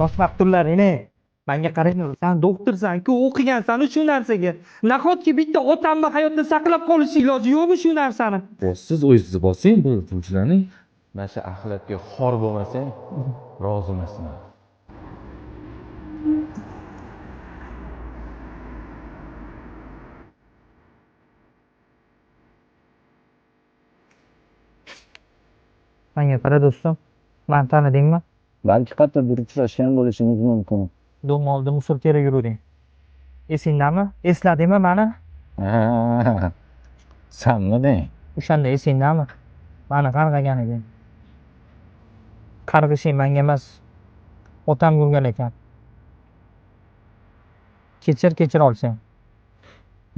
Toshmaqturlaring, menga qarang, sen doktorsan-ku, o'qigansan shu narsaga. Nahotki bitta otamni hayotda saqlab qolish iloji yo'qmi shu narsani? Siz o'zingizni bosing, bu o'quvchilarning mana shu axlatga xor bo'lmasang, rozi emasman. Menga qara do'stim, men tanidingmi? Balki qayerda bir uchrashgan bo'lishingiz mumkin. Dom oldi musor terib yuruvding. Esingdami? Esladingmi meni? Sanmiding? O'shanda esingdami? Meni qarg'agan eding. Qarg'ishing menga emas, otam bo'lgan ekan. Kechir olsang.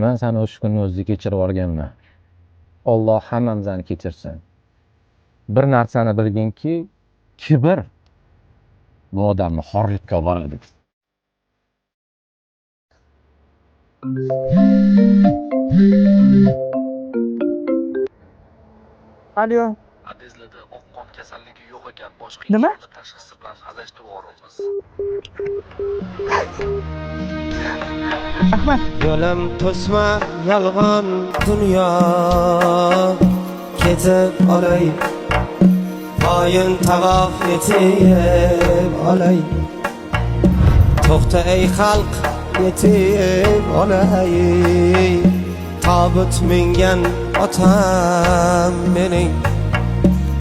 Men seni o'sha kunni o'zida kechirib yuborganman. Alloh hammamizni kechirsin. Bir narsani bilginki, kibr bu odamni xorlikka olib boradi. Alo. Adizlarda oqqon kasalligi yo'q ekan, boshqa Nima? tashxisi bilan adashtirib yuboramiz. Rahmat. Yo'lim to'sma yolg'on dunyo ketib olay poyin tavof etib olay to'xta ey xalq yetib olay tobut mingan otam mening